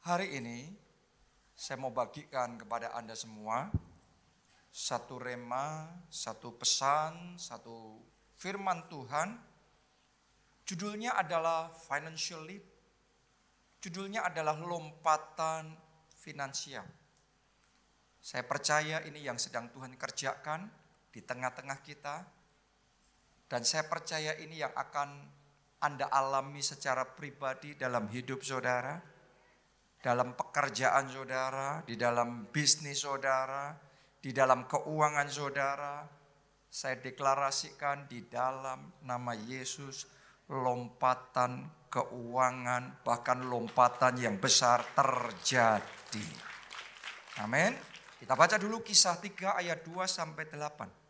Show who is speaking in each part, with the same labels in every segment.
Speaker 1: Hari ini saya mau bagikan kepada Anda semua satu rema, satu pesan, satu firman Tuhan. Judulnya adalah financial leap. Judulnya adalah lompatan finansial. Saya percaya ini yang sedang Tuhan kerjakan di tengah-tengah kita. Dan saya percaya ini yang akan Anda alami secara pribadi dalam hidup saudara, dalam pekerjaan saudara, di dalam bisnis saudara, di dalam keuangan saudara. Saya deklarasikan di dalam nama Yesus, lompatan keuangan, bahkan lompatan yang besar terjadi. Amin. Kita baca dulu Kisah 3 ayat 2 sampai 8.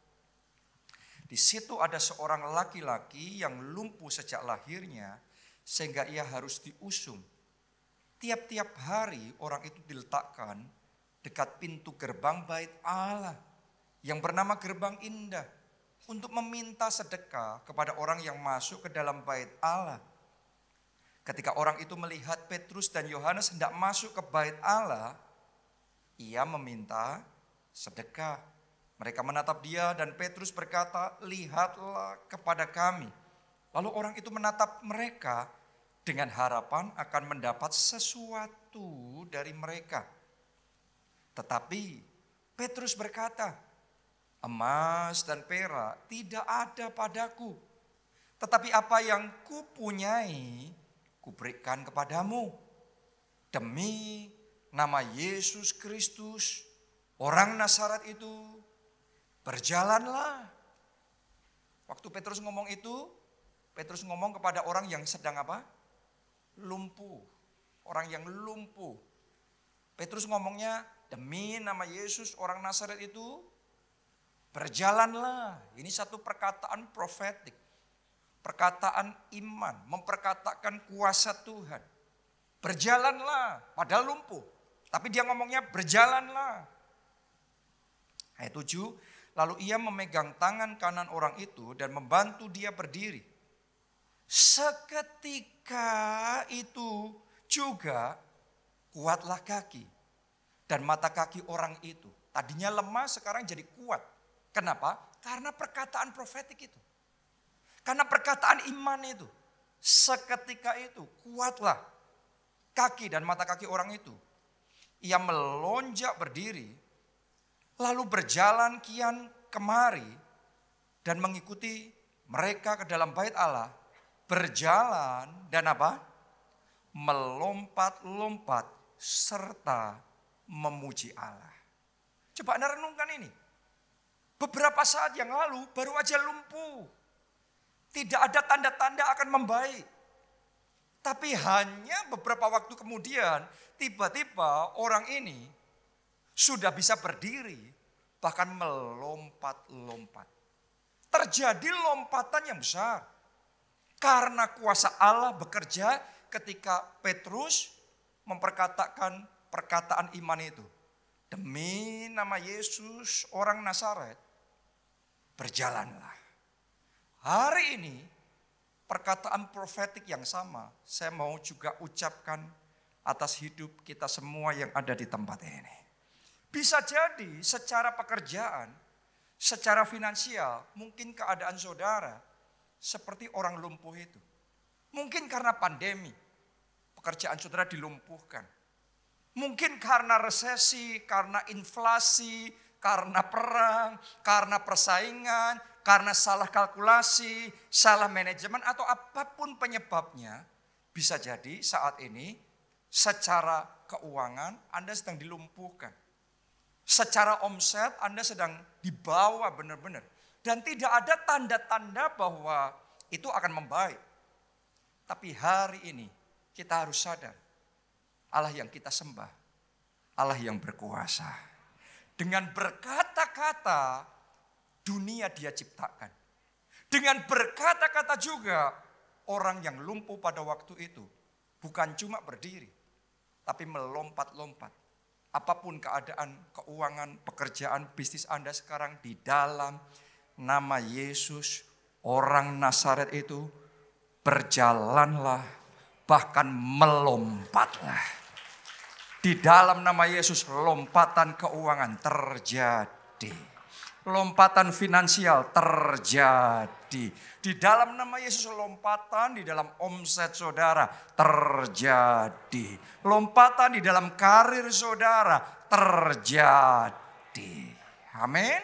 Speaker 1: Di situ ada seorang laki-laki yang lumpuh sejak lahirnya sehingga ia harus diusung. Tiap-tiap hari orang itu diletakkan dekat pintu gerbang bait Allah yang bernama Gerbang Indah untuk meminta sedekah kepada orang yang masuk ke dalam bait Allah. Ketika orang itu melihat Petrus dan Yohanes hendak masuk ke bait Allah, ia meminta sedekah. Mereka menatap dia dan Petrus berkata, "Lihatlah kepada kami." Lalu orang itu menatap mereka dengan harapan akan mendapat sesuatu dari mereka. Tetapi Petrus berkata, "Emas dan perak tidak ada padaku. Tetapi apa yang kupunyai, kuberikan kepadamu. Demi nama Yesus Kristus, orang Nazaret itu, berjalanlah." Waktu Petrus ngomong itu, Petrus ngomong kepada orang yang sedang apa? Lumpuh. Orang yang lumpuh. Petrus ngomongnya, demi nama Yesus orang Nazaret itu, berjalanlah. Ini satu perkataan profetik. Perkataan iman, memperkatakan kuasa Tuhan. Berjalanlah, padahal lumpuh. Tapi dia ngomongnya berjalanlah. Ayat 7, lalu ia memegang tangan kanan orang itu dan membantu dia berdiri. Seketika itu juga kuatlah kaki dan mata kaki orang itu. Tadinya lemah sekarang jadi kuat. Kenapa? Karena perkataan profetik itu. Karena perkataan iman itu. Seketika itu kuatlah kaki dan mata kaki orang itu. Ia melonjak berdiri, lalu berjalan kian kemari dan mengikuti mereka ke dalam bait Allah. Berjalan dan apa? Melompat-lompat serta memuji Allah. Coba Anda renungkan ini. Beberapa saat yang lalu baru aja lumpuh. Tidak ada tanda-tanda akan membaik. Tapi hanya beberapa waktu kemudian tiba-tiba orang ini sudah bisa berdiri, bahkan melompat-lompat. Terjadi lompatan yang besar. Karena kuasa Allah bekerja ketika Petrus memperkatakan perkataan iman itu. Demi nama Yesus orang Nazaret, berjalanlah. Hari ini perkataan profetik yang sama saya mau juga ucapkan atas hidup kita semua yang ada di tempat ini. Bisa jadi secara pekerjaan, secara finansial, mungkin keadaan saudara seperti orang lumpuh itu. Mungkin karena pandemi, pekerjaan saudara dilumpuhkan. Mungkin karena resesi, karena inflasi, karena perang, karena persaingan, karena salah kalkulasi, salah manajemen, atau apapun penyebabnya. Bisa jadi saat ini secara keuangan Anda sedang dilumpuhkan. Secara omset Anda sedang dibawa benar-benar. Dan tidak ada tanda-tanda bahwa itu akan membaik. Tapi hari ini kita harus sadar. Allah yang kita sembah. Allah yang berkuasa. Dengan berkata-kata dunia dia ciptakan. Dengan berkata-kata juga orang yang lumpuh pada waktu itu. Bukan cuma berdiri. Tapi melompat-lompat. Apapun keadaan, keuangan, pekerjaan, bisnis Anda sekarang di dalam nama Yesus, orang Nazaret itu, berjalanlah, bahkan melompatlah. Di dalam nama Yesus lompatan keuangan terjadi. Lompatan finansial terjadi. Di dalam nama Yesus lompatan di dalam omset saudara terjadi. Lompatan di dalam karir saudara terjadi. Amin.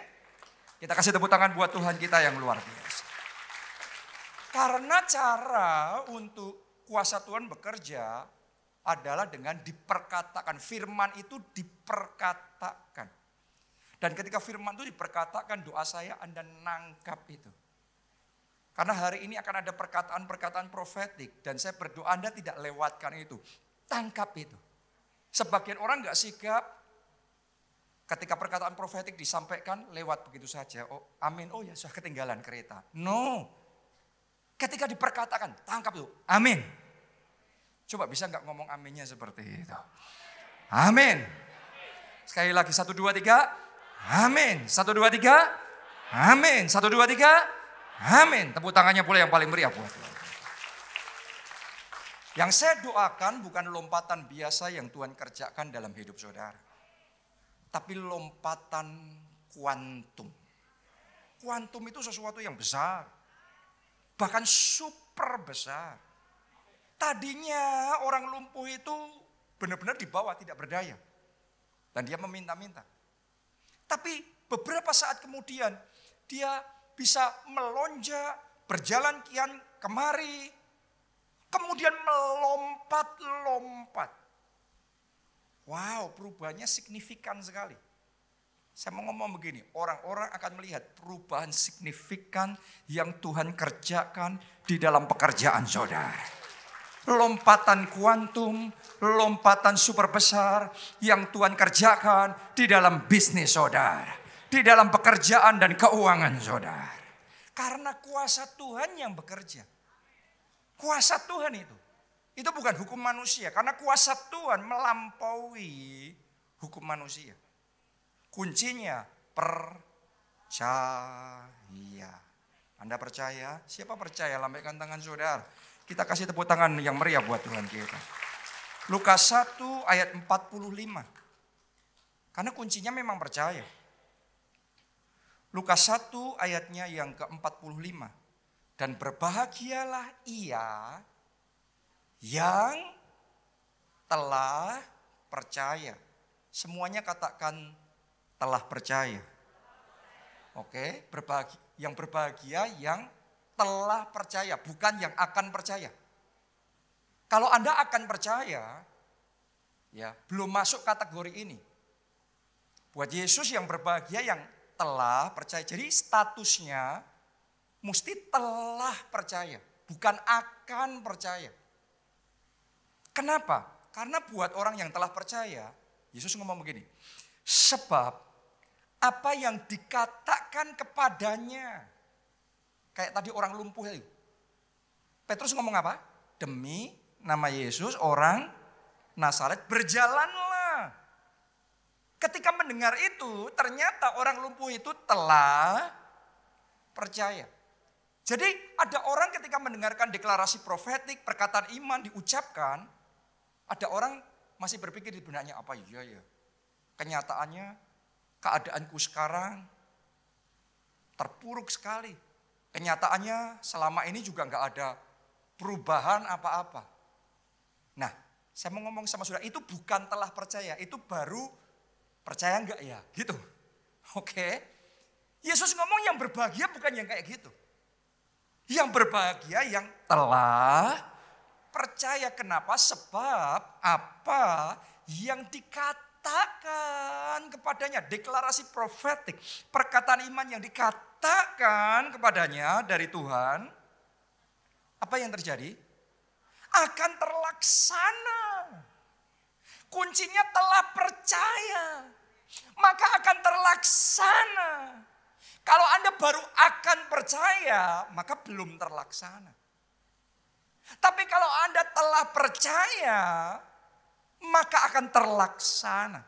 Speaker 1: Kita kasih tepuk tangan buat Tuhan kita yang luar biasa. Karena cara untuk kuasa Tuhan bekerja adalah dengan diperkatakan. Firman itu diperkatakan. Dan ketika firman itu diperkatakan, doa saya Anda nangkap itu. Karena hari ini akan ada perkataan-perkataan profetik. Dan saya berdoa Anda tidak lewatkan itu. Tangkap itu. Sebagian orang gak sigap. Ketika perkataan profetik disampaikan lewat begitu saja. Oh amin, oh ya sudah ketinggalan kereta. No. Ketika diperkatakan, tangkap itu. Amin. Coba bisa gak ngomong aminnya seperti itu. Amin. Sekali lagi 1, 2, 3. Amin. 1, 2, 3. Amin. 1, 2, 3. Amin. Tepuk tangannya pula yang paling meriah buat Tuhan. Yang saya doakan bukan lompatan biasa yang Tuhan kerjakan dalam hidup saudara. Tapi lompatan kuantum. Kuantum itu sesuatu yang besar. Bahkan super besar. Tadinya orang lumpuh itu benar-benar di bawah, tidak berdaya. Dan dia meminta-minta. Tapi beberapa saat kemudian dia bisa melonjak, berjalan kian kemari. Kemudian melompat-lompat. Wow, perubahannya signifikan sekali. Saya mau ngomong begini, orang-orang akan melihat perubahan signifikan yang Tuhan kerjakan di dalam pekerjaan saudara. Lompatan kuantum, lompatan super besar yang Tuhan kerjakan di dalam bisnis saudara. Di dalam pekerjaan dan keuangan saudara. Karena kuasa Tuhan yang bekerja. Kuasa Tuhan itu. Itu bukan hukum manusia. Karena kuasa Tuhan melampaui hukum manusia. Kuncinya percaya. Anda percaya? Siapa percaya? Lambaikan tangan saudara. Kita kasih tepuk tangan yang meriah buat Tuhan kita. Lukas 1 ayat 45. Karena kuncinya memang percaya. Lukas 1 ayatnya yang ke-45. Dan berbahagialah ia yang telah percaya. Semuanya katakan telah percaya. Oke, yang berbahagia yang telah percaya, bukan yang akan percaya. Kalau Anda akan percaya, ya belum masuk kategori ini. Buat Yesus yang berbahagia yang telah percaya. Jadi statusnya mesti telah percaya, bukan akan percaya. Kenapa? Karena buat orang yang telah percaya, Yesus ngomong begini. Sebab apa yang dikatakan kepadanya. Kayak tadi orang lumpuh itu. Petrus ngomong apa? Demi nama Yesus orang Nazaret berjalanlah. Ketika mendengar itu ternyata orang lumpuh itu telah percaya. Jadi ada orang ketika mendengarkan deklarasi profetik, perkataan iman diucapkan. Ada orang masih berpikir di benaknya apa iya ya. Kenyataannya keadaanku sekarang terpuruk sekali. Kenyataannya selama ini juga nggak ada perubahan apa-apa. Nah, saya mau ngomong sama saudara, itu bukan telah percaya, itu baru percaya nggak ya, gitu. Oke, Yesus ngomong yang berbahagia bukan yang kayak gitu. Yang berbahagia yang telah percaya. Kenapa? Sebab apa yang dikatakan kepadanya, deklarasi profetik, perkataan iman yang dikatakan kepadanya dari Tuhan, apa yang terjadi? Akan terlaksana. Kuncinya telah percaya, maka akan terlaksana. Kalau Anda baru akan percaya, maka belum terlaksana. Tapi kalau Anda telah percaya, maka akan terlaksana.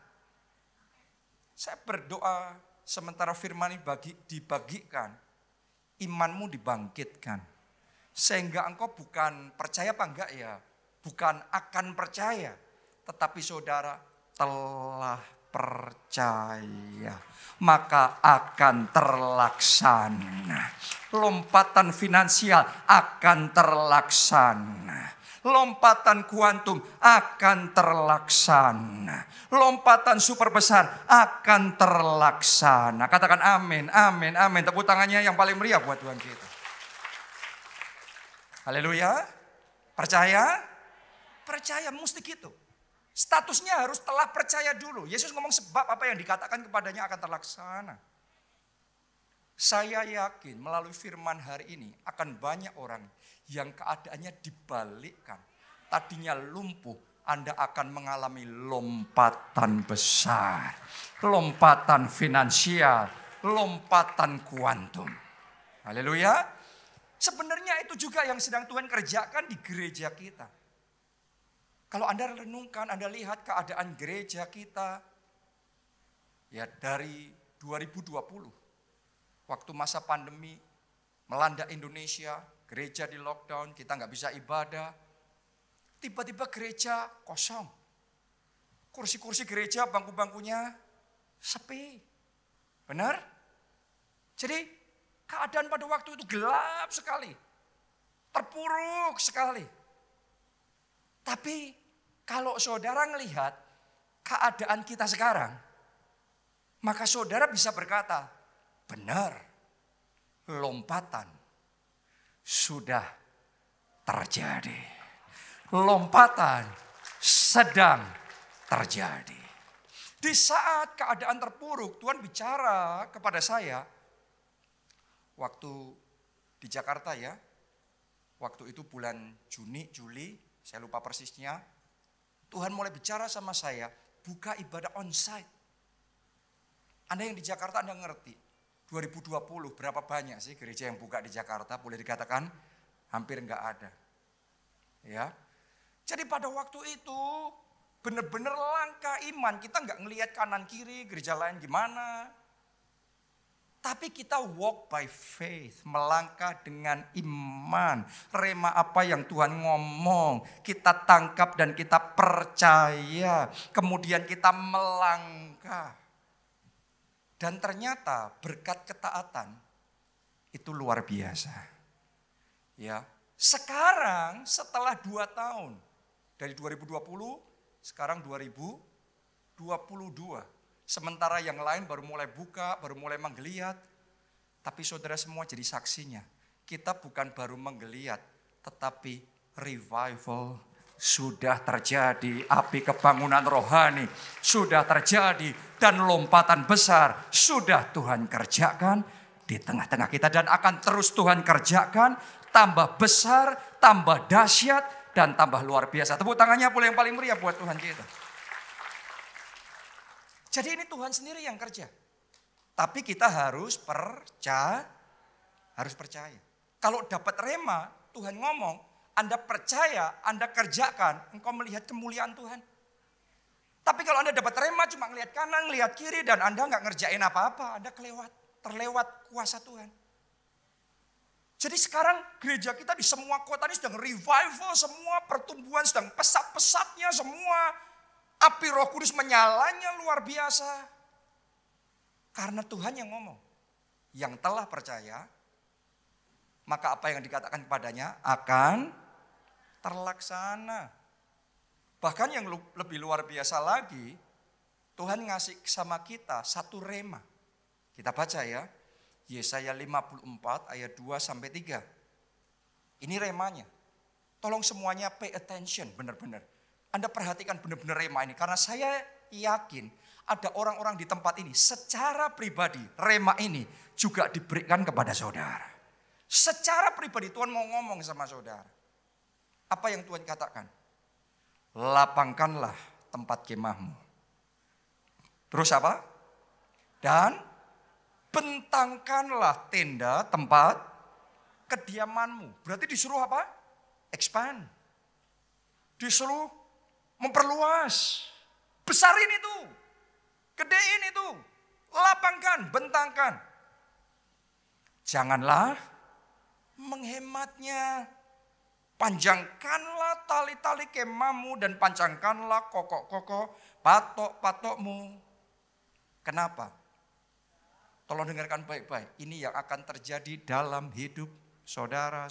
Speaker 1: Saya berdoa sementara firman ini dibagikan, imanmu dibangkitkan. Sehingga engkau bukan percaya apa enggak ya, bukan akan percaya. Tetapi saudara telah percaya, maka akan terlaksana. Lompatan finansial akan terlaksana. Lompatan kuantum akan terlaksana. Lompatan super besar akan terlaksana. Katakan amin, amin, amin. Tepuk tangannya yang paling meriah buat Tuhan kita. Haleluya. Percaya? Percaya, mesti gitu. Statusnya harus telah percaya dulu. Yesus ngomong sebab apa yang dikatakan kepadanya akan terlaksana. Saya yakin melalui firman hari ini akan banyak orang yang keadaannya dibalikkan. Tadinya lumpuh, Anda akan mengalami lompatan besar. Lompatan finansial, lompatan kuantum. Haleluya. Sebenarnya itu juga yang sedang Tuhan kerjakan di gereja kita. Kalau Anda renungkan, Anda lihat keadaan gereja kita. Ya dari 2020, waktu masa pandemi melanda Indonesia, gereja di lockdown, kita nggak bisa ibadah. Tiba-tiba gereja kosong. Kursi-kursi gereja, bangku-bangkunya sepi. Benar? Jadi keadaan pada waktu itu gelap sekali. Terpuruk sekali. Tapi kalau saudara melihat keadaan kita sekarang, maka saudara bisa berkata, benar, lompatan sudah terjadi. Lompatan sedang terjadi. Di saat keadaan terpuruk, Tuhan bicara kepada saya, waktu di Jakarta ya, waktu itu bulan Juni, Juli, saya lupa persisnya. Tuhan mulai bicara sama saya, buka ibadah onsite. Anda yang di Jakarta Anda ngerti, 2020 berapa banyak sih gereja yang buka di Jakarta? Boleh dikatakan hampir enggak ada. Ya, jadi pada waktu itu benar-benar langka iman. Kita enggak ngelihat kanan kiri gereja lain gimana. Tapi kita walk by faith, melangkah dengan iman. Rema apa yang Tuhan ngomong, kita tangkap dan kita percaya. Kemudian kita melangkah. Dan ternyata berkat ketaatan itu luar biasa. Ya, sekarang setelah 2 tahun, dari 2020 sekarang 2022. Sementara yang lain baru mulai buka, baru mulai menggeliat. Tapi saudara semua jadi saksinya. Kita bukan baru menggeliat, tetapi revival sudah terjadi. Api kebangunan rohani sudah terjadi. Dan lompatan besar sudah Tuhan kerjakan di tengah-tengah kita. Dan akan terus Tuhan kerjakan. Tambah besar, tambah dahsyat, dan tambah luar biasa. Tepuk tangannya boleh yang paling meriah buat Tuhan kita. Jadi ini Tuhan sendiri yang kerja. Tapi kita harus percaya. Kalau dapat rema, Tuhan ngomong, Anda percaya, Anda kerjakan, engkau melihat kemuliaan Tuhan. Tapi kalau Anda dapat rema cuma ngelihat kanan, ngelihat kiri dan Anda nggak ngerjain apa-apa, Anda terlewat kuasa Tuhan. Jadi sekarang gereja kita di semua kota ini sedang revival, semua pertumbuhan sedang pesat-pesatnya, semua api Roh Kudus menyalanya luar biasa. Karena Tuhan yang ngomong. Yang telah percaya, maka apa yang dikatakan kepadanya akan terlaksana. Bahkan yang lebih luar biasa lagi, Tuhan ngasih sama kita satu rema. Kita baca ya, Yesaya 54 ayat 2-3. Ini remanya. Tolong semuanya pay attention benar-benar. Anda perhatikan benar-benar rema ini. Karena saya yakin ada orang-orang di tempat ini secara pribadi rema ini juga diberikan kepada saudara. Secara pribadi Tuhan mau ngomong sama saudara. Apa yang Tuhan katakan? Lapangkanlah tempat kemahmu. Terus apa? Dan bentangkanlah tenda tempat kediamanmu. Berarti disuruh apa? Expand. Disuruh memperluas. Besarin itu. Gedein itu. Lapangkan, bentangkan. Janganlah menghematnya. Panjangkanlah tali-tali kemahmu dan panjangkanlah kokok-kokok patok-patokmu. Kenapa? Tolong dengarkan baik-baik. Ini yang akan terjadi dalam hidup saudara,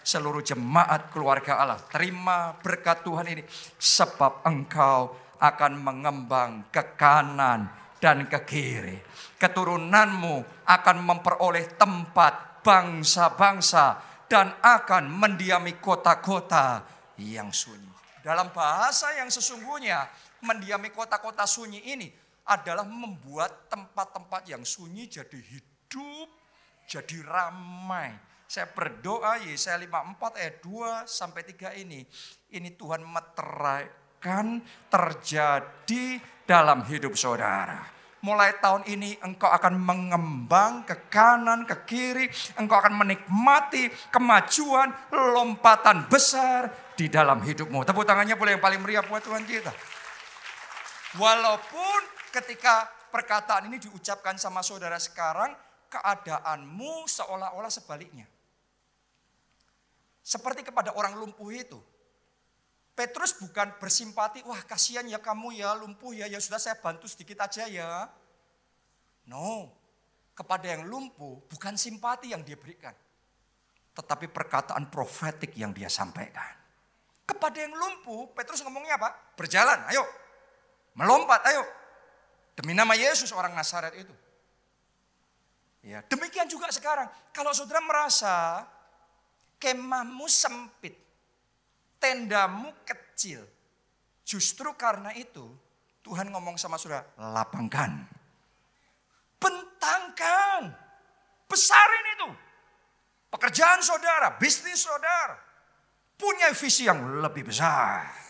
Speaker 1: seluruh jemaat keluarga Allah. Terima berkat Tuhan ini. Sebab engkau akan mengembang ke kanan dan ke kiri. Keturunanmu akan memperoleh tempat bangsa-bangsa dan akan mendiami kota-kota yang sunyi. Dalam bahasa yang sesungguhnya, mendiami kota-kota sunyi ini adalah membuat tempat-tempat yang sunyi jadi hidup, jadi ramai. Saya berdoa Yesaya 54 ayat 2 sampai 3 ini Tuhan meteraikan terjadi dalam hidup saudara. Mulai tahun ini engkau akan mengembang ke kanan, ke kiri. Engkau akan menikmati kemajuan, lompatan besar di dalam hidupmu. Tepuk tangannya boleh yang paling meriah buat Tuhan kita. Walaupun ketika perkataan ini diucapkan sama saudara sekarang, keadaanmu seolah-olah sebaliknya. Seperti kepada orang lumpuh itu. Petrus bukan bersimpati, wah kasihan ya kamu ya lumpuh ya sudah saya bantu sedikit aja ya. No, kepada yang lumpuh bukan simpati yang dia berikan. Tetapi perkataan profetik yang dia sampaikan. Kepada yang lumpuh, Petrus ngomongnya apa? Berjalan, ayo. Melompat, ayo. Demi nama Yesus orang Nazaret itu. Ya, demikian juga sekarang. Kalau saudara merasa kemahmu sempit, tendamu kecil. Justru karena itu Tuhan ngomong sama saudara, lapangkan. Bentangkan. Besarin itu. Pekerjaan saudara, bisnis saudara. Punya visi yang lebih besar.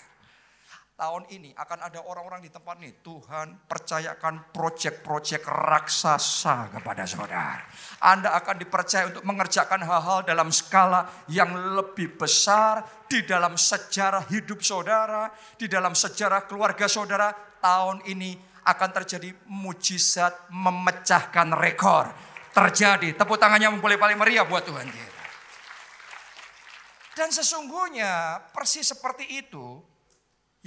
Speaker 1: Tahun ini akan ada orang-orang di tempat ini. Tuhan percayakan proyek-proyek raksasa kepada saudara. Anda akan dipercaya untuk mengerjakan hal-hal dalam skala yang lebih besar. Di dalam sejarah hidup saudara. Di dalam sejarah keluarga saudara. Tahun ini akan terjadi mujizat memecahkan rekor. Terjadi. Tepuk tangannya boleh paling meriah buat Tuhan kita. Dan sesungguhnya persis seperti itu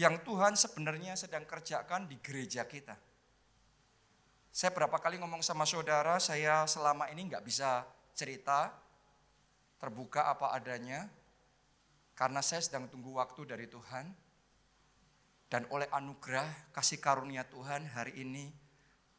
Speaker 1: yang Tuhan sebenarnya sedang kerjakan di gereja kita. Saya berapa kali ngomong sama saudara, saya selama ini gak bisa cerita, terbuka apa adanya. Karena saya sedang tunggu waktu dari Tuhan. Dan oleh anugerah kasih karunia Tuhan hari ini,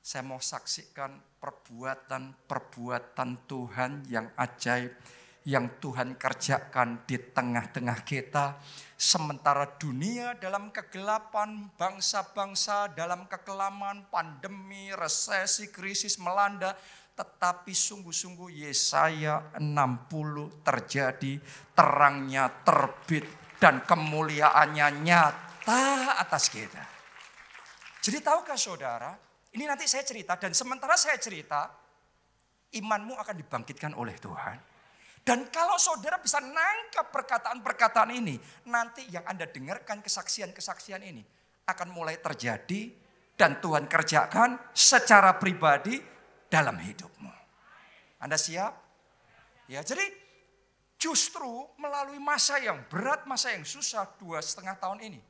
Speaker 1: saya mau saksikan perbuatan Tuhan yang ajaib. Yang Tuhan kerjakan di tengah-tengah kita. Sementara dunia dalam kegelapan, bangsa-bangsa dalam kekelaman, pandemi, resesi, krisis melanda. Tetapi sungguh-sungguh Yesaya 60 terjadi, terangnya terbit dan kemuliaannya nyata atas kita. Jadi tahukah saudara, ini nanti saya cerita dan sementara saya cerita, imanmu akan dibangkitkan oleh Tuhan. Dan kalau saudara bisa nangkap perkataan-perkataan ini, nanti yang Anda dengarkan kesaksian-kesaksian ini akan mulai terjadi dan Tuhan kerjakan secara pribadi dalam hidupmu. Anda siap? Ya, jadi justru melalui masa yang berat, masa yang susah 2,5 tahun ini,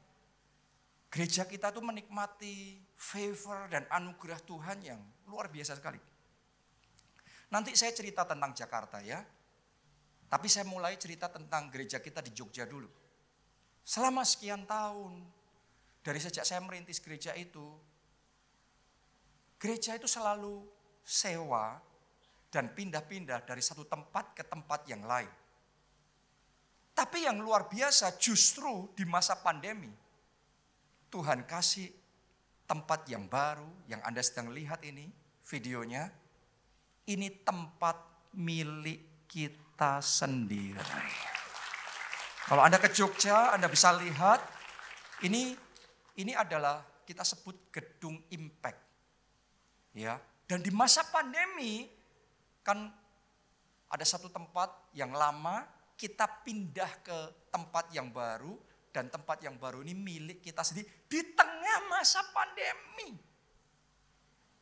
Speaker 1: gereja kita tuh menikmati favor dan anugerah Tuhan yang luar biasa sekali. Nanti saya cerita tentang Jakarta ya. Tapi saya mulai cerita tentang gereja kita di Jogja dulu. Selama sekian tahun, dari sejak saya merintis gereja itu selalu sewa dan pindah-pindah dari satu tempat ke tempat yang lain. Tapi yang luar biasa justru di masa pandemi, Tuhan kasih tempat yang baru, yang Anda sedang lihat ini, videonya. Ini tempat milik kita sendiri. Kalau Anda ke Jogja, Anda bisa lihat ini adalah kita sebut gedung Impact. Ya, dan di masa pandemi kan ada satu tempat yang lama, kita pindah ke tempat yang baru dan tempat yang baru ini milik kita sendiri di tengah masa pandemi.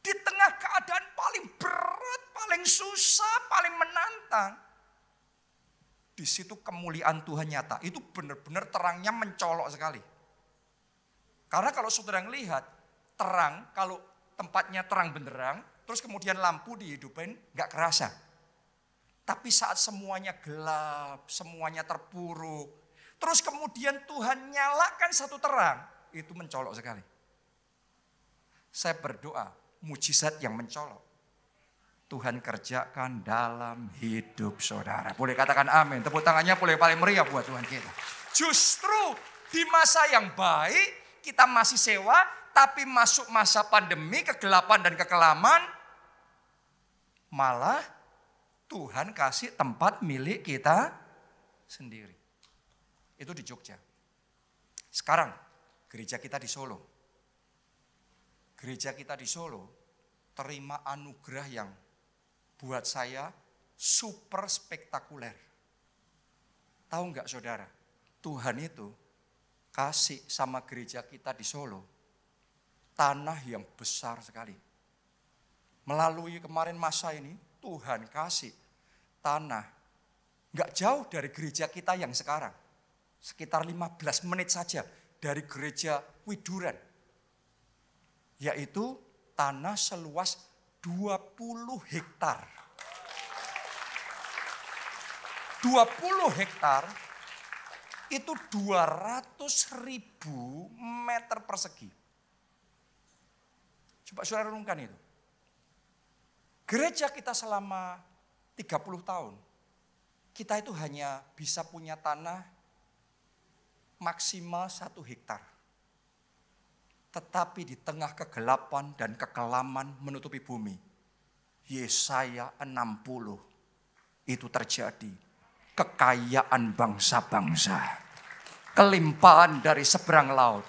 Speaker 1: Di tengah keadaan paling berat, paling susah, paling menantang. Di situ kemuliaan Tuhan nyata. Itu benar-benar terangnya mencolok sekali. Karena kalau saudara ngelihat terang, kalau tempatnya terang benderang, terus kemudian lampu dihidupin, nggak kerasa. Tapi saat semuanya gelap, semuanya terpuruk, terus kemudian Tuhan nyalakan satu terang, itu mencolok sekali. Saya berdoa, mujizat yang mencolok Tuhan kerjakan dalam hidup saudara. Boleh katakan amin. Tepuk tangannya boleh paling meriah buat Tuhan kita. Justru di masa yang baik kita masih sewa, tapi masuk masa pandemi, kegelapan dan kekelaman, malah Tuhan kasih tempat milik kita sendiri. Itu di Jogja. Sekarang gereja kita di Solo. Gereja kita di Solo terima anugerah yang buat saya super spektakuler. Tahu nggak saudara? Tuhan itu kasih sama gereja kita di Solo tanah yang besar sekali. Melalui kemarin masa ini Tuhan kasih tanah nggak jauh dari gereja kita yang sekarang. Sekitar 15 menit saja dari gereja Widuran. Yaitu tanah seluas 20 hektar. 20 hektar itu 200.000 meter persegi. Coba saudara renungkan itu. Gereja kita selama 30 tahun, kita itu hanya bisa punya tanah maksimal 1 hektar. Tetapi di tengah kegelapan dan kekelaman menutupi bumi, Yesaya 60 itu terjadi. Kekayaan bangsa-bangsa, kelimpahan dari seberang laut.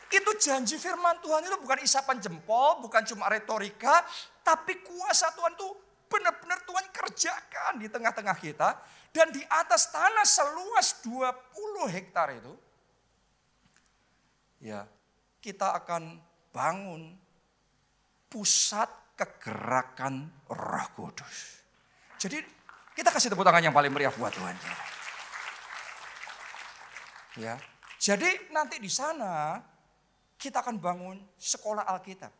Speaker 1: Itu janji firman Tuhan, itu bukan isapan jempol, bukan cuma retorika, tapi kuasa Tuhan itu benar-benar Tuhan kerjakan di tengah-tengah kita. Dan di atas tanah seluas 20 hektar itu, ya, kita akan bangun pusat kegerakan Roh Kudus. Jadi kita kasih tepuk tangan yang paling meriah buat Tuhan. Ya, jadi nanti di sana kita akan bangun sekolah Alkitab.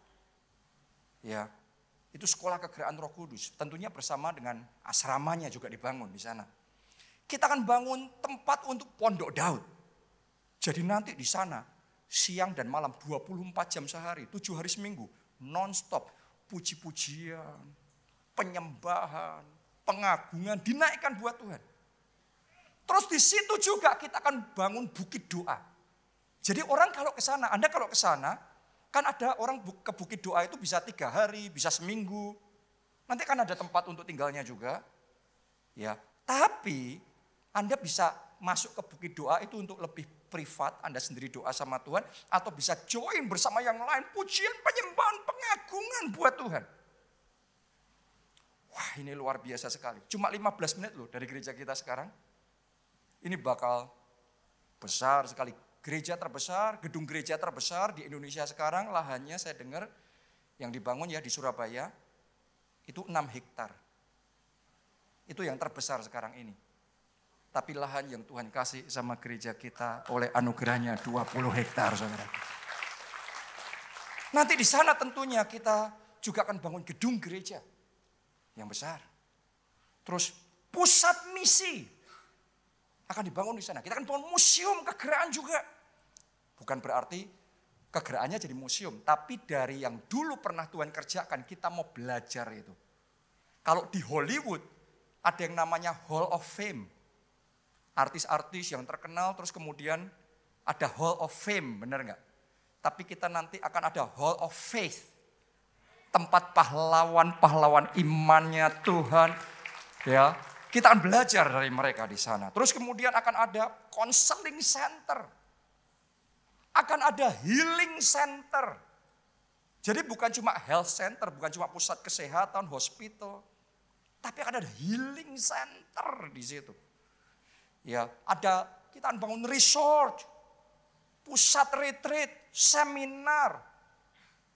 Speaker 1: Ya, itu sekolah kegerakan Roh Kudus. Tentunya bersama dengan asramanya juga dibangun di sana. Kita akan bangun tempat untuk pondok Daud. Jadi nanti di sana siang dan malam 24 jam sehari, 7 hari seminggu, non-stop puji-pujian, penyembahan, pengagungan dinaikkan buat Tuhan. Terus di situ juga kita akan bangun bukit doa. Jadi orang kalau ke sana, Anda kalau ke sana, kan ada orang ke bukit doa itu bisa 3 hari, bisa seminggu. Nanti kan ada tempat untuk tinggalnya juga. Ya, tapi Anda bisa masuk ke bukit doa itu untuk lebih privat, Anda sendiri doa sama Tuhan, atau bisa join bersama yang lain, pujian, penyembahan, pengagungan buat Tuhan. Wah, ini luar biasa sekali. Cuma 15 menit loh dari gereja kita sekarang. Ini bakal besar sekali. Gereja terbesar, gedung gereja terbesar di Indonesia sekarang, lahannya saya dengar yang dibangun ya di Surabaya, itu 6 hektar. Itu yang terbesar sekarang ini. Tapi lahan yang Tuhan kasih sama gereja kita oleh anugerahnya 20 hektar, saudara. Nanti di sana tentunya kita juga akan bangun gedung gereja yang besar. Terus pusat misi akan dibangun di sana. Kita akan bangun museum kegerakan juga. Bukan berarti kegerakannya jadi museum, tapi dari yang dulu pernah Tuhan kerjakan, kita mau belajar itu. Kalau di Hollywood ada yang namanya Hall of Fame. Artis-artis yang terkenal, terus kemudian ada Hall of Fame, benar nggak? Tapi kita nanti akan ada Hall of Faith. Tempat pahlawan-pahlawan imannya Tuhan. Ya, kita akan belajar dari mereka di sana. Terus kemudian akan ada counseling center. Akan ada healing center. Jadi bukan cuma health center, bukan cuma pusat kesehatan, hospital. Tapi akan ada healing center di situ. Ya, ada kita akan bangun resort, pusat retreat, seminar,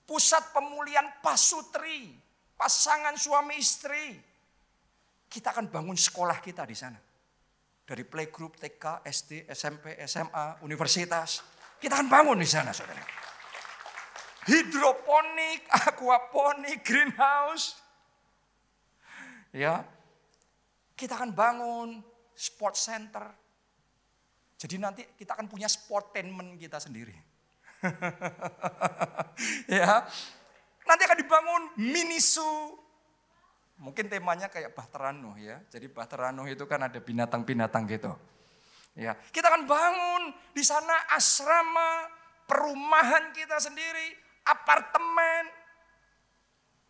Speaker 1: pusat pemulihan pasutri, pasangan suami istri. Kita akan bangun sekolah kita di sana. Dari playgroup, TK, SD, SMP, SMA, universitas. Kita akan bangun di sana, saudara. Hidroponik, aquaponik, greenhouse. Ya, kita akan bangun sport center. Jadi nanti kita akan punya sportainment kita sendiri. Ya, nanti akan dibangun mini zoo. Mungkin temanya kayak Bahtera Nuh ya. Jadi Bahtera Nuh itu kan ada binatang-binatang gitu. Ya, kita akan bangun di sana asrama, perumahan kita sendiri, apartemen.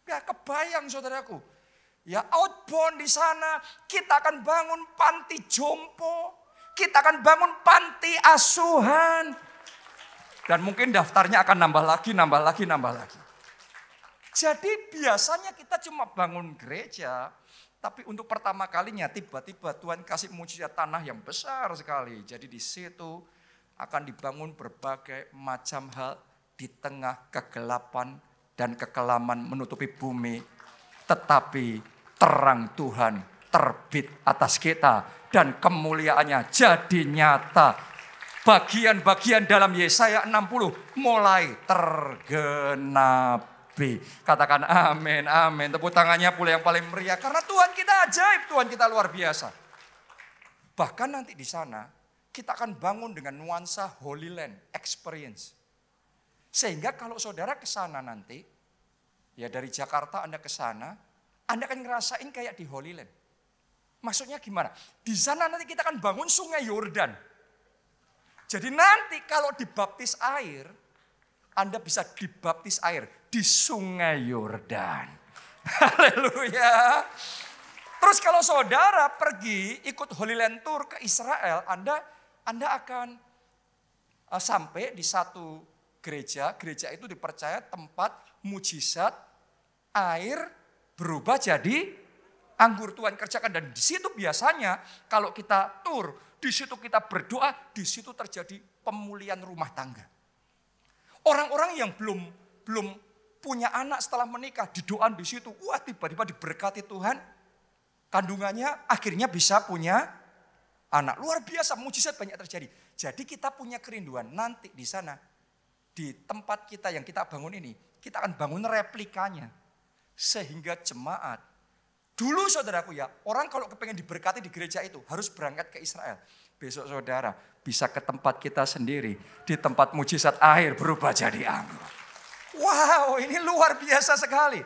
Speaker 1: Gak kebayang saudaraku. Ya, outbound di sana, kita akan bangun panti jompo, kita akan bangun panti asuhan. Dan mungkin daftarnya akan nambah lagi. Jadi biasanya kita cuma bangun gereja, tapi untuk pertama kalinya tiba-tiba Tuhan kasih mujizat tanah yang besar sekali. Jadi di situ akan dibangun berbagai macam hal di tengah kegelapan dan kekelaman menutupi bumi. Tetapi terang Tuhan terbit atas kita dan kemuliaannya jadi nyata. Bagian-bagian dalam Yesaya 60 mulai tergenapi. Katakan amin, amin. Tepuk tangannya pula yang paling meriah. Karena Tuhan kita ajaib, Tuhan kita luar biasa. Bahkan nanti di sana kita akan bangun dengan nuansa Holy Land Experience. Sehingga kalau saudara ke sana nanti, ya dari Jakarta Anda ke sana, Anda akan ngerasain kayak di Holy Land. Maksudnya gimana? Di sana nanti kita akan bangun sungai Yordan. Jadi nanti kalau dibaptis air, Anda bisa dibaptis air di sungai Yordan. Haleluya. Terus kalau saudara pergi ikut Holy Land Tour ke Israel, Anda akan sampai di satu gereja. Gereja itu dipercaya tempat mujizat air berubah jadi anggur. Tuhan kerjakan, dan di situ biasanya kalau kita tur, di situ kita berdoa, di situ terjadi pemulihan rumah tangga. Orang-orang yang belum punya anak setelah menikah, didoakan di situ, wah tiba-tiba diberkati Tuhan, kandungannya akhirnya bisa punya anak. Luar biasa, mujizat banyak terjadi. Jadi kita punya kerinduan nanti di sana, di tempat kita yang kita bangun ini, kita akan bangun replikanya. Sehingga jemaat, dulu saudaraku ya, orang kalau kepengen diberkati di gereja itu harus berangkat ke Israel. Besok saudara bisa ke tempat kita sendiri, di tempat mujizat air berubah jadi anggur. Wow, ini luar biasa sekali.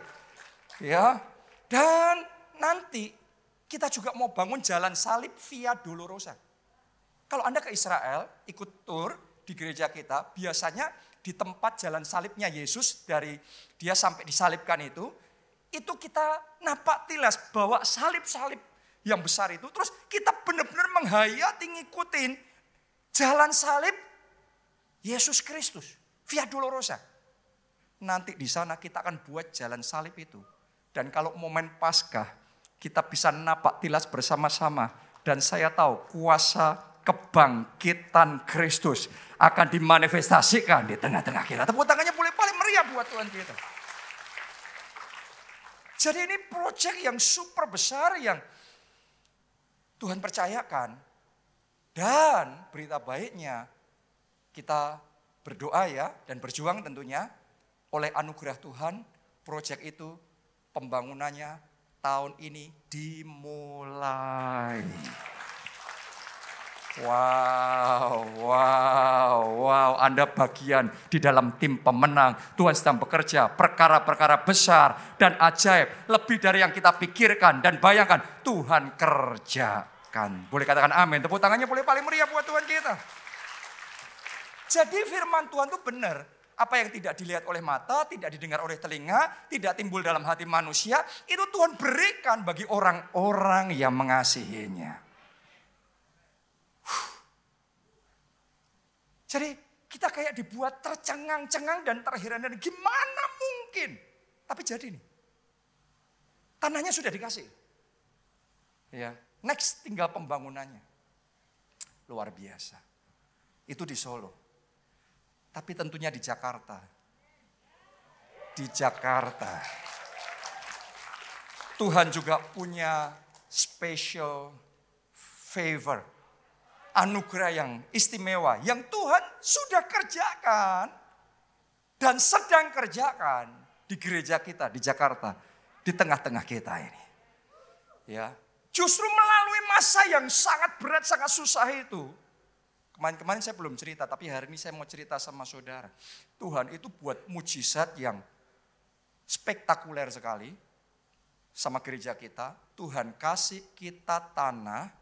Speaker 1: Ya, dan nanti kita juga mau bangun jalan salib Via Dolorosa. Kalau Anda ke Israel, ikut tur di gereja kita, biasanya di tempat jalan salibnya Yesus, dari dia sampai disalibkan itu kita napak tilas bawa salib-salib yang besar itu. Terus kita benar-benar menghayati, ngikutin jalan salib Yesus Kristus, Via Dolorosa. Nanti di sana kita akan buat jalan salib itu. Dan kalau momen Paskah, kita bisa napak tilas bersama-sama. Dan saya tahu kuasa kebangkitan Kristus akan dimanifestasikan di tengah-tengah kita. Tepuk tangannya boleh paling meriah buat Tuhan kita. Jadi ini proyek yang super besar yang Tuhan percayakan. Dan berita baiknya kita berdoa ya dan berjuang tentunya. Oleh anugerah Tuhan, proyek itu pembangunannya tahun ini dimulai. Wow, Anda bagian di dalam tim pemenang. Tuhan sedang bekerja perkara-perkara besar dan ajaib. Lebih dari yang kita pikirkan dan bayangkan, Tuhan kerjakan. Boleh katakan amin, tepuk tangannya boleh paling meriah buat Tuhan kita. Jadi firman Tuhan itu benar. Apa yang tidak dilihat oleh mata, tidak didengar oleh telinga, tidak timbul dalam hati manusia, itu Tuhan berikan bagi orang-orang yang mengasihinya. Jadi kita kayak dibuat tercengang-cengang dan terheran-heran. Gimana mungkin? Tapi jadi nih. Tanahnya sudah dikasih. Ya, next tinggal pembangunannya. Luar biasa. Itu di Solo. Tapi tentunya di Jakarta. Di Jakarta. Tuhan juga punya special favor anugerah yang istimewa yang Tuhan sudah kerjakan dan sedang kerjakan di gereja kita di Jakarta, di tengah-tengah kita ini. Ya, justru melalui masa yang sangat berat, sangat susah itu. Kemarin saya belum cerita, tapi hari ini saya mau cerita sama saudara. Tuhan itu buat mujizat yang spektakuler sekali sama gereja kita. Tuhan kasih kita tanah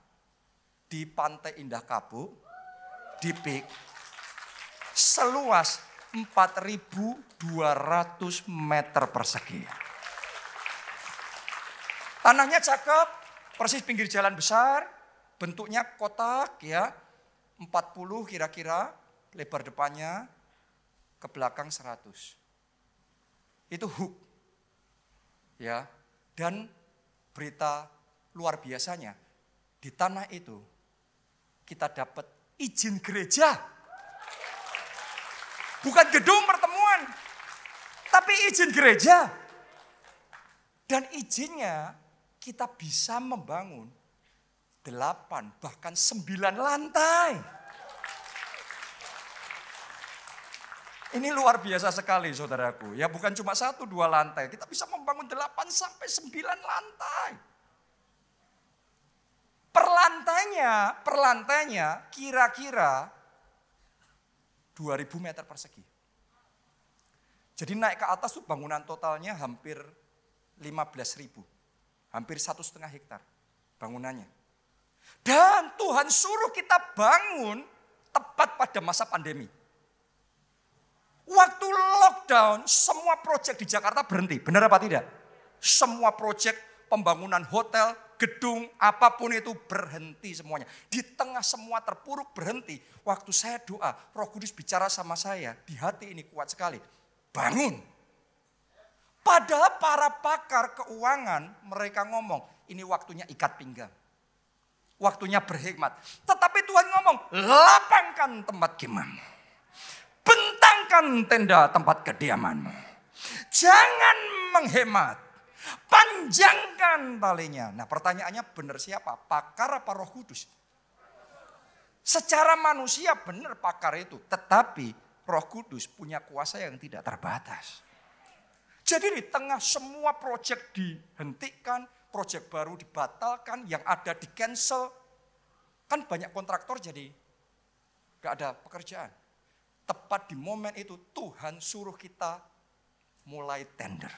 Speaker 1: di Pantai Indah Kapuk, di PIK, seluas 4.200 meter persegi. Tanahnya cakep, persis pinggir jalan besar, bentuknya kotak ya, 40 kira-kira, lebar depannya, ke belakang 100. Itu hook. Ya, dan berita luar biasanya, di tanah itu kita dapat izin gereja. Bukan gedung pertemuan, tapi izin gereja. Dan izinnya kita bisa membangun 8 bahkan 9 lantai. Ini luar biasa sekali saudaraku. Ya bukan cuma 1-2 lantai, kita bisa membangun 8 sampai 9 lantai. Per lantainya kira-kira 2.000 meter persegi. Jadi naik ke atas tuh bangunan totalnya hampir 15.000. Hampir 1,5 hektar bangunannya. Dan Tuhan suruh kita bangun tepat pada masa pandemi. Waktu lockdown semua proyek di Jakarta berhenti. Benar apa tidak? Semua proyek pembangunan hotel, gedung, apapun itu berhenti semuanya. Di tengah semua terpuruk berhenti. Waktu saya doa, Roh Kudus bicara sama saya, di hati ini kuat sekali. Bangun. Padahal para pakar keuangan mereka ngomong, ini waktunya ikat pinggang. Waktunya berhikmat. Tetapi Tuhan ngomong, lapangkan tempat kemahmu. Bentangkan tenda tempat kediamanmu. Jangan menghemat. Panjangkan talinya. Nah pertanyaannya benar siapa? Pakar apa Roh Kudus? Secara manusia benar pakar itu. Tetapi Roh Kudus punya kuasa yang tidak terbatas. Jadi di tengah semua proyek dihentikan, proyek baru dibatalkan, yang ada di cancel. Kan banyak kontraktor jadi gak ada pekerjaan. Tepat di momen itu Tuhan suruh kita mulai tender.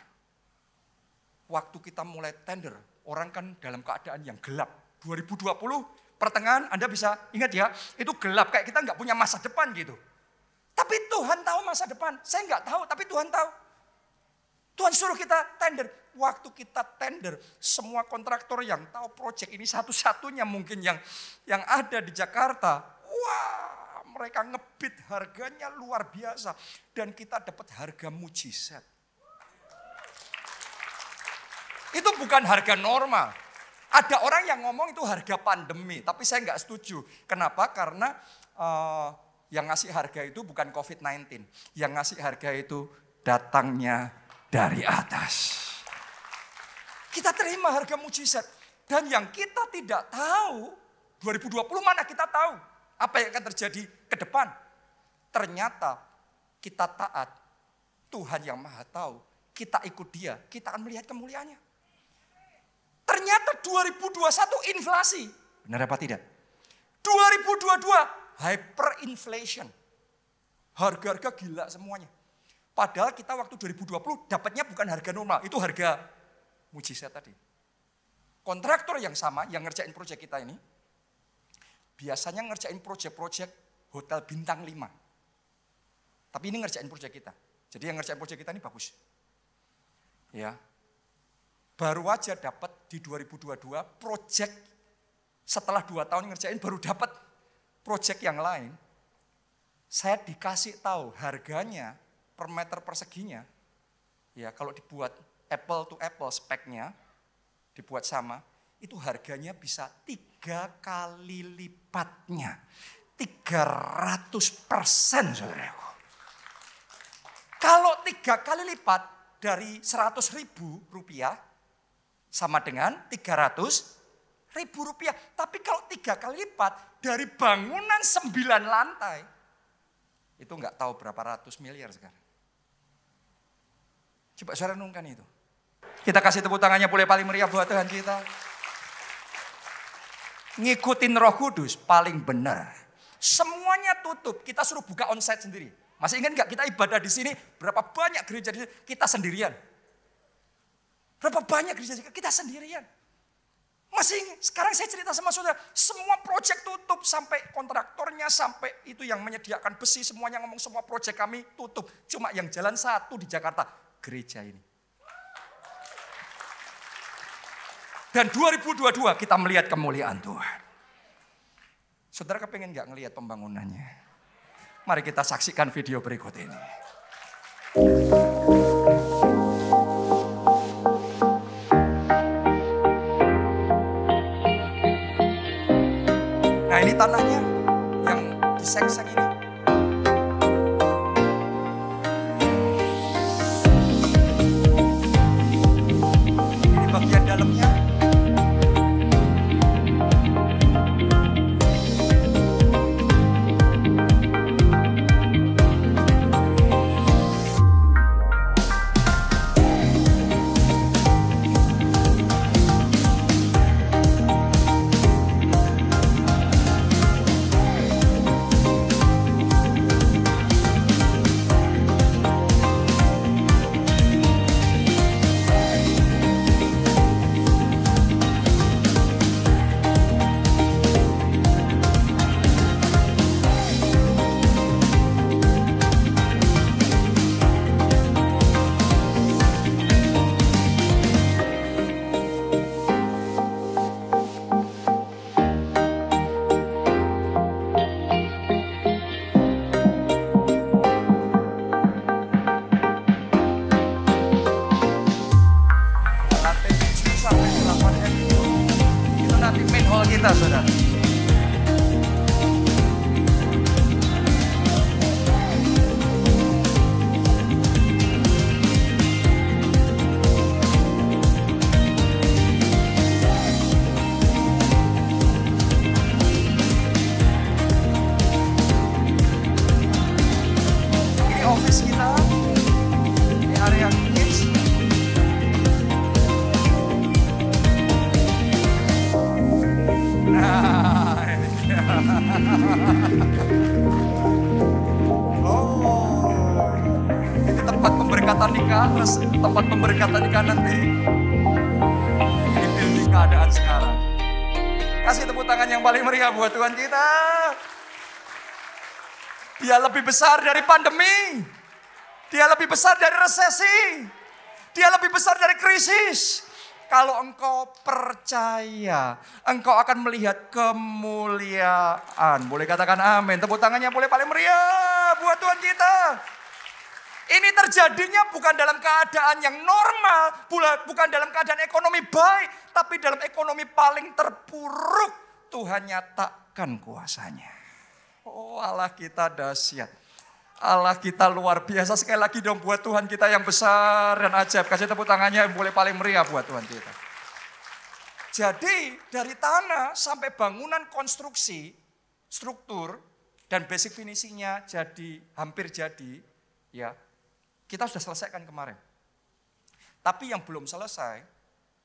Speaker 1: Waktu kita mulai tender, orang kan dalam keadaan yang gelap. 2020 pertengahan Anda bisa ingat ya, itu gelap kayak kita gak punya masa depan gitu. Tapi Tuhan tahu masa depan, saya gak tahu tapi Tuhan tahu. Tuhan suruh kita tender. Waktu kita tender, semua kontraktor yang tahu proyek ini satu-satunya mungkin yang ada di Jakarta. Wah, mereka ngebid harganya luar biasa. Dan kita dapat harga mujizat. Itu bukan harga normal. Ada orang yang ngomong itu harga pandemi, tapi saya nggak setuju. Kenapa? Karena yang ngasih harga itu bukan COVID-19. Yang ngasih harga itu datangnya dari atas. Kita terima harga mujizat. Dan yang kita tidak tahu, 2020 mana kita tahu apa yang akan terjadi ke depan. Ternyata kita taat, Tuhan yang maha tahu, kita ikut dia, kita akan melihat kemuliaannya. Ternyata 2021 inflasi. Benar apa tidak? 2022 hyperinflation. Harga-harga gila semuanya. Padahal kita waktu 2020 dapatnya bukan harga normal, itu harga mujizat tadi. Kontraktor yang sama yang ngerjain proyek kita ini, biasanya ngerjain proyek-proyek hotel bintang 5. Tapi ini ngerjain proyek kita. Jadi yang ngerjain proyek kita ini bagus. Ya. Baru aja dapat di 2022 proyek setelah 2 tahun ngerjain baru dapat proyek yang lain. Saya dikasih tahu harganya per meter perseginya. Ya, kalau dibuat apple to apple speknya dibuat sama, itu harganya bisa 3 kali lipatnya. 300%, saudaraku. Kalau 3 kali lipat dari 100.000 rupiah, sama dengan 300 ribu rupiah. Tapi kalau 3 kali lipat dari bangunan 9 lantai, itu nggak tahu berapa ratus miliar sekarang. Coba saudara renungkan itu. Kita kasih tepuk tangannya boleh paling meriah buat Tuhan kita. Ngikutin Roh Kudus paling benar. Semuanya tutup, kita suruh buka onsite sendiri. Masih ingat nggak kita ibadah di sini, berapa banyak gereja di sini, kita sendirian. Berapa banyak gereja kita sendirian. Masih ingat, sekarang saya cerita sama saudara, semua proyek tutup sampai kontraktornya, sampai itu yang menyediakan besi, semuanya ngomong semua proyek kami tutup. Cuma yang jalan satu di Jakarta, gereja ini. Dan 2022 kita melihat kemuliaan Tuhan. Saudara kepengen gak ngelihat pembangunannya? Mari kita saksikan video berikut ini. Nah ini tanahnya yang diseng-seng ini. Ini bagian dalamnya. Saudara. Ini office kita. Ini area kids. Ini tempat pemberkatan nikah, tempat pemberkatan nikah nanti. Ini building keadaan sekarang. Kasih tepuk tangan yang paling meriah buat Tuhan kita. Dia lebih besar dari pandemi. Dia lebih besar dari resesi. Dia lebih besar dari krisis. Kalau engkau percaya, engkau akan melihat kemuliaan. Boleh katakan amin. Tepuk tangannya boleh paling meriah buat Tuhan kita. Ini terjadinya bukan dalam keadaan yang normal, bukan dalam keadaan ekonomi baik, tapi dalam ekonomi paling terpuruk. Tuhan nyatakan kuasanya. Oh Allah kita dahsyat. Allah kita luar biasa. Sekali lagi dong buat Tuhan kita yang besar dan ajaib. Kasih tepuk tangannya yang boleh paling meriah buat Tuhan kita. Jadi dari tanah sampai bangunan konstruksi, struktur dan basic finishingnya jadi hampir jadi, ya kita sudah selesaikan kemarin. Tapi yang belum selesai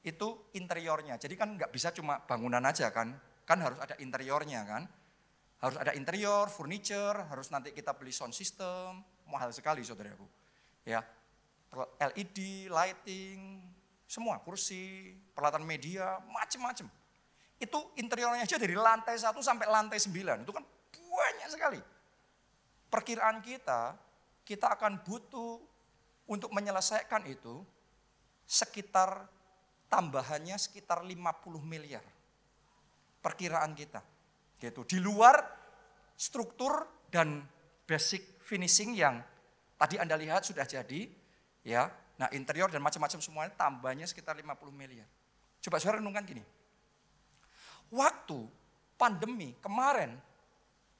Speaker 1: itu interiornya. Jadi kan nggak bisa cuma bangunan aja kan harus ada interiornya kan. Harus ada interior, furniture, harus nanti kita beli sound system, mahal sekali saudaraku. Ya, LED, lighting, semua kursi, peralatan media, macam-macam. Itu interiornya aja dari lantai 1 sampai lantai 9, itu kan banyak sekali. Perkiraan kita akan butuh untuk menyelesaikan itu sekitar tambahannya sekitar 50 miliar. Perkiraan kita. Gitu. Di luar struktur dan basic finishing yang tadi Anda lihat sudah jadi, ya. Nah, interior dan macam-macam semuanya tambahnya sekitar 50 miliar. Coba saudara renungkan gini. Waktu pandemi kemarin,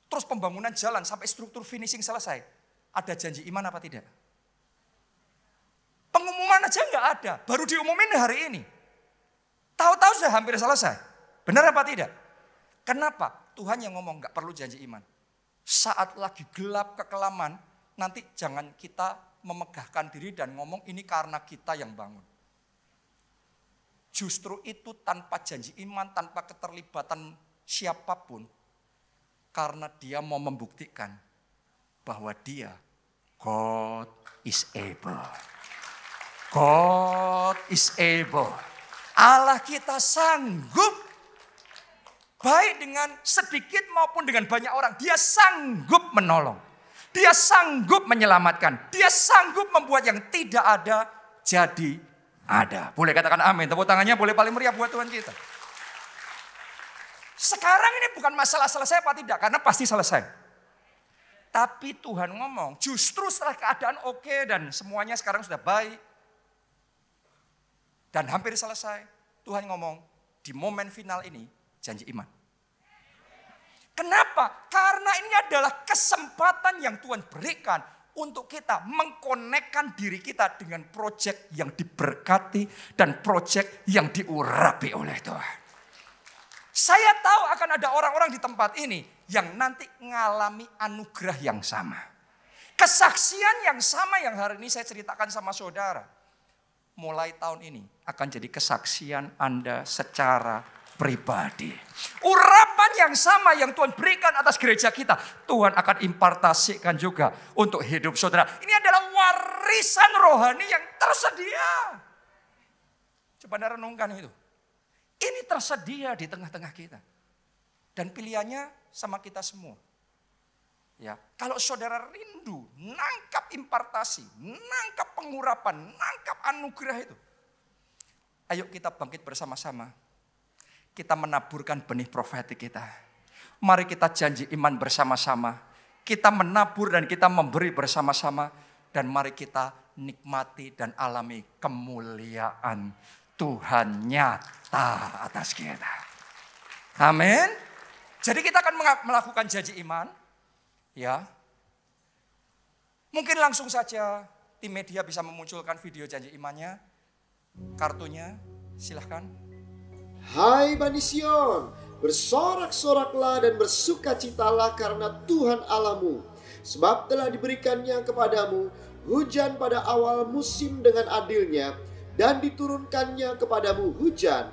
Speaker 1: terus pembangunan jalan sampai struktur finishing selesai, ada janji iman apa tidak? Pengumuman aja nggak ada, baru diumumin hari ini. Tahu-tahu sudah hampir selesai. Benar apa tidak? Kenapa? Tuhan yang ngomong gak perlu janji iman. Saat lagi gelap kekelaman, nanti jangan kita memegahkan diri dan ngomong ini karena kita yang bangun. Justru itu tanpa janji iman, tanpa keterlibatan siapapun. Karena dia mau membuktikan bahwa dia God is able. God is able. Allah kita sanggup. Baik dengan sedikit maupun dengan banyak orang. Dia sanggup menolong. Dia sanggup menyelamatkan. Dia sanggup membuat yang tidak ada jadi ada. Boleh katakan amin. Tepuk tangannya boleh paling meriah buat Tuhan kita. Sekarang ini bukan masalah selesai apa tidak. Karena pasti selesai. Tapi Tuhan ngomong. Justru setelah keadaan oke dan semuanya sekarang sudah baik. Dan hampir selesai. Tuhan ngomong di momen final ini. Janji iman. Kenapa? Karena ini adalah kesempatan yang Tuhan berikan untuk kita mengkonekkan diri kita dengan proyek yang diberkati dan proyek yang diurapi oleh Tuhan. Saya tahu akan ada orang-orang di tempat ini yang nanti mengalami anugerah yang sama. Kesaksian yang sama yang hari ini saya ceritakan sama saudara. Mulai tahun ini akan jadi kesaksian Anda secara pribadi. Urapan yang sama yang Tuhan berikan atas gereja kita, Tuhan akan impartasikan juga untuk hidup saudara. Ini adalah warisan rohani yang tersedia. Coba Anda renungkan itu. Ini tersedia di tengah-tengah kita. Dan pilihannya sama kita semua. Ya, kalau saudara rindu, nangkap impartasi, nangkap pengurapan, nangkap anugerah itu. Ayo kita bangkit bersama-sama. Kita menaburkan benih profetik kita. Mari kita janji iman bersama-sama. Kita menabur dan kita memberi bersama-sama. Dan mari kita nikmati dan alami kemuliaan Tuhan nyata atas kita. Amin. Jadi kita akan melakukan janji iman. Ya. Mungkin langsung saja tim media bisa memunculkan video janji imannya. Kartunya silahkan.
Speaker 2: Hai Bani Sion, bersorak-soraklah dan bersukacitalah karena Tuhan Allahmu. Sebab telah diberikannya kepadamu hujan pada awal musim dengan adilnya, dan diturunkannya kepadamu hujan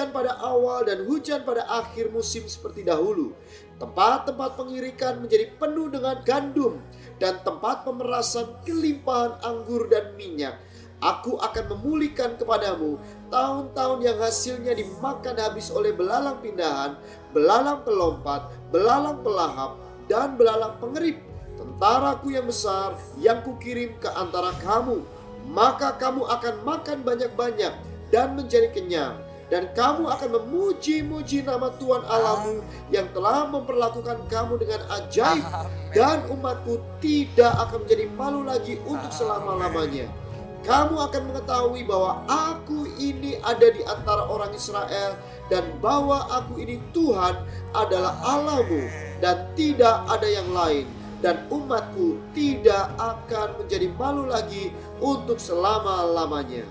Speaker 2: pada awal dan hujan pada akhir musim seperti dahulu. Tempat-tempat pengirikan menjadi penuh dengan gandum, dan tempat pemerasan kelimpahan anggur dan minyak. Aku akan memulihkan kepadamu tahun-tahun yang hasilnya dimakan habis oleh belalang pindahan, belalang pelompat, belalang pelahap, dan belalang pengerip. Tentaraku yang besar yang kukirim ke antara kamu. Maka kamu akan makan banyak-banyak dan menjadi kenyang. Dan kamu akan memuji-muji nama Tuhan Allahmu yang telah memperlakukan kamu dengan ajaib. Dan umatku tidak akan menjadi malu lagi untuk selama-lamanya. Kamu akan mengetahui bahwa aku ini ada di antara orang Israel, dan bahwa aku ini Tuhan adalah Allahmu dan tidak ada yang lain. Dan umatku tidak akan menjadi malu lagi untuk selama-lamanya.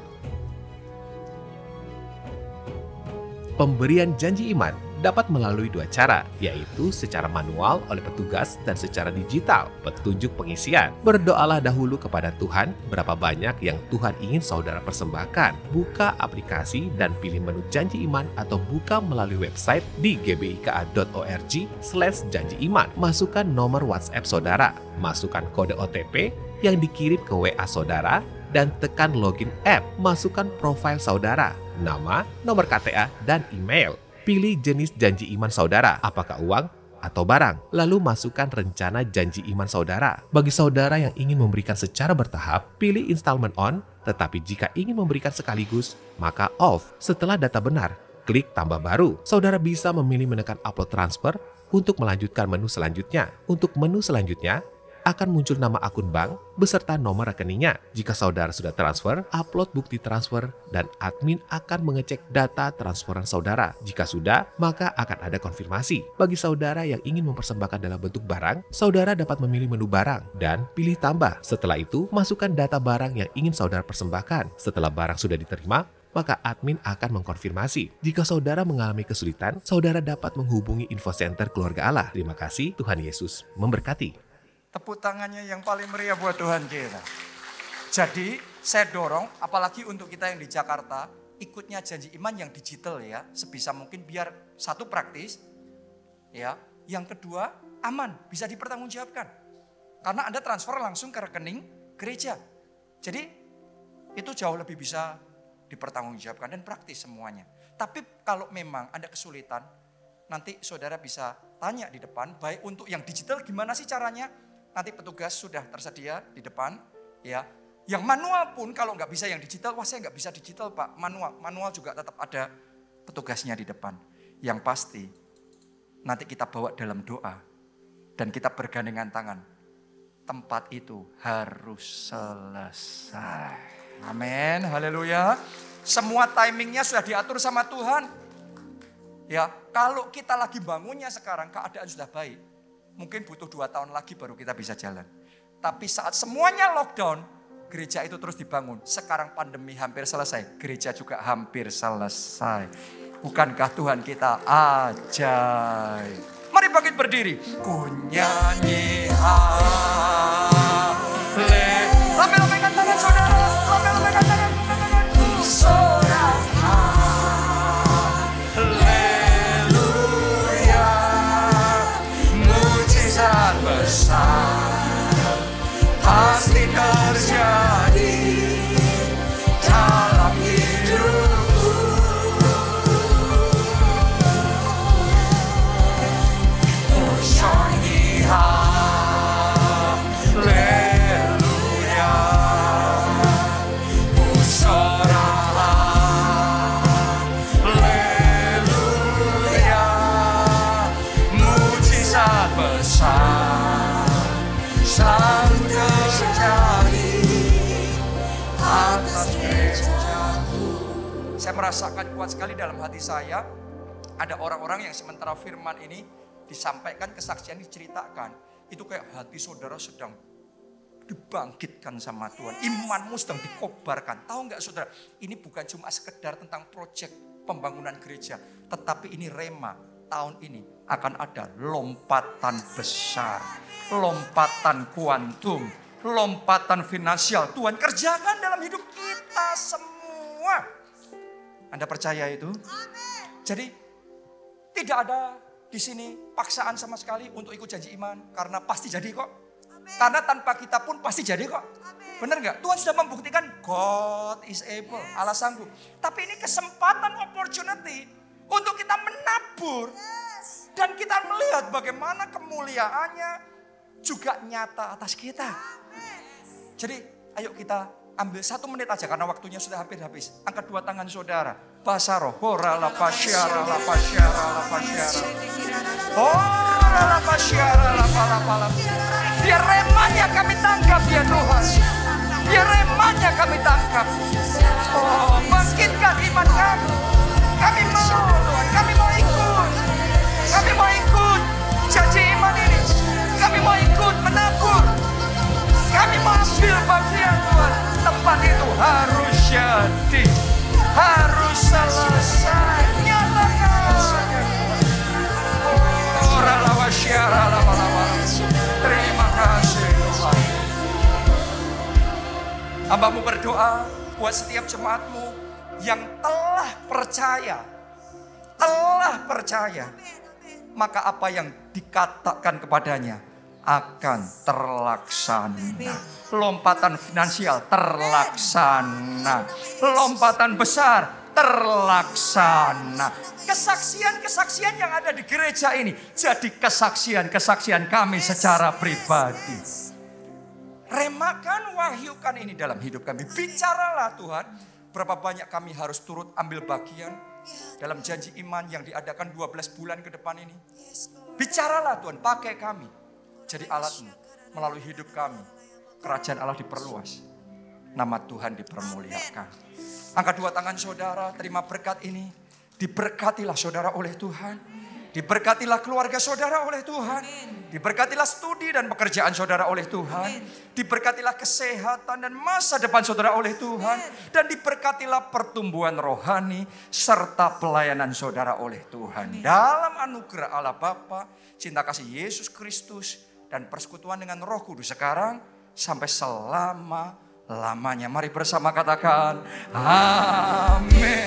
Speaker 3: Pemberian janji iman dapat melalui dua cara, yaitu secara manual oleh petugas dan secara digital. Petunjuk pengisian. Berdoalah dahulu kepada Tuhan berapa banyak yang Tuhan ingin saudara persembahkan. Buka aplikasi dan pilih menu janji iman atau buka melalui website di gbika.org/janji iman. Masukkan nomor WhatsApp saudara, masukkan kode OTP yang dikirim ke WA saudara, dan tekan login app. Masukkan profil saudara, nama, nomor KTA, dan email. Pilih jenis janji iman saudara, apakah uang atau barang. Lalu masukkan rencana janji iman saudara. Bagi saudara yang ingin memberikan secara bertahap, pilih installment on, tetapi jika ingin memberikan sekaligus, maka off. Setelah data benar, klik tambah baru. Saudara bisa memilih menekan upload transfer untuk melanjutkan menu selanjutnya. Untuk menu selanjutnya, akan muncul nama akun bank beserta nomor rekeningnya. Jika saudara sudah transfer, upload bukti transfer dan admin akan mengecek data transferan saudara. Jika sudah, maka akan ada konfirmasi. Bagi saudara yang ingin mempersembahkan dalam bentuk barang, saudara dapat memilih menu barang dan pilih tambah. Setelah itu, masukkan data barang yang ingin saudara persembahkan. Setelah barang sudah diterima, maka admin akan mengkonfirmasi. Jika saudara mengalami kesulitan, saudara dapat menghubungi Info Center Keluarga Allah. Terima kasih, Tuhan Yesus memberkati.
Speaker 1: Tepuk tangannya yang paling meriah buat Tuhan kita. Jadi saya dorong, apalagi untuk kita yang di Jakarta, ikutnya janji iman yang digital ya. Sebisa mungkin biar satu praktis, ya. Yang kedua aman, bisa dipertanggungjawabkan. Karena Anda transfer langsung ke rekening gereja. Jadi itu jauh lebih bisa dipertanggungjawabkan dan praktis semuanya. Tapi kalau memang Anda kesulitan, nanti saudara bisa tanya di depan, baik untuk yang digital gimana sih caranya? Nanti petugas sudah tersedia di depan, ya. Yang manual pun kalau nggak bisa yang digital, wah saya nggak bisa digital Pak, manual juga tetap ada petugasnya di depan. Yang pasti nanti kita bawa dalam doa dan kita bergandengan tangan. Tempat itu harus selesai. Amin, haleluya. Semua timingnya sudah diatur sama Tuhan. Ya, kalau kita lagi bangunnya sekarang keadaan sudah baik, mungkin butuh 2 tahun lagi baru kita bisa jalan. Tapi saat semuanya lockdown, gereja itu terus dibangun. Sekarang pandemi hampir selesai, gereja juga hampir selesai. Bukankah Tuhan kita ajaib? Mari bangkit berdiri. Ku nyanyi lambaikan tangan saudara. Lambaikan tangan. Sorak haleluya. Mujizat besar pasti terjadi dalam hidupku. Oh nyanyi haleluya. Oh sorak haleluya. Mujizat besar selalu terjadi atas gerejaku. Saya merasakan kuat sekali dalam hati saya. Ada orang-orang yang sementara firman ini disampaikan, kesaksian diceritakan. Itu kayak hati saudara sedang dibangkitkan sama Tuhan. Imanmu sedang dikobarkan. Tahu nggak saudara, ini bukan cuma sekedar tentang proyek pembangunan gereja. Tetapi ini rema, tahun ini akan ada lompatan besar. Lompatan kuantum, lompatan finansial. Tuhan kerjakan dalam hidup kita semua. Anda percaya itu? Jadi tidak ada di sini paksaan sama sekali untuk ikut janji iman. Karena pasti jadi kok. Karena tanpa kita pun pasti jadi kok. Benar nggak? Tuhan sudah membuktikan God is able, Allah sanggup. Tapi ini kesempatan, opportunity untuk kita menabur. Dan kita melihat bagaimana kemuliaannya juga nyata atas kita. Jadi ayo kita ambil 1 menit aja karena waktunya sudah hampir habis. Angkat 2 tangan saudara. Basaro, hora la pasyara la pasyara la pasyara. Hora la pasyara la pala. Biar remanya kami tangkap ya Tuhan. Biar remanya kami tangkap. Oh, bangkitkan iman kami. Kami mau Tuhan, kami mau ikut. Kami mau ikut janji iman ini. Kami mau ikut menabur. Kami mau ambil bagian Tuhan. Tempat itu harus jadi. Harus selesai. Nyatakan. Oh, ralawa syara lama-lama. Terima kasih Tuhan. Hambamu berdoa buat setiap jemaatmu yang telah percaya. Maka apa yang dikatakan kepadanya akan terlaksana. Lompatan finansial terlaksana. Lompatan besar terlaksana. Kesaksian-kesaksian yang ada di gereja ini jadi kesaksian-kesaksian kami secara pribadi. Remakan, wahyukan ini dalam hidup kami. Bicaralah Tuhan, berapa banyak kami harus turut ambil bagian dalam janji iman yang diadakan 12 bulan ke depan ini. Bicaralah Tuhan, pakai kami jadi alat-Mu. Melalui hidup kami, kerajaan Allah diperluas. Nama Tuhan dipermuliakan. Angkat 2 tangan saudara, terima berkat ini. Diberkatilah saudara oleh Tuhan. Diberkatilah keluarga saudara oleh Tuhan. Diberkatilah studi dan pekerjaan saudara oleh Tuhan. Diberkatilah kesehatan dan masa depan saudara oleh Tuhan. Dan diberkatilah pertumbuhan rohani serta pelayanan saudara oleh Tuhan. Dalam anugerah Allah Bapa, cinta kasih Yesus Kristus, dan persekutuan dengan Roh Kudus sekarang sampai selama-lamanya. Mari bersama katakan amin.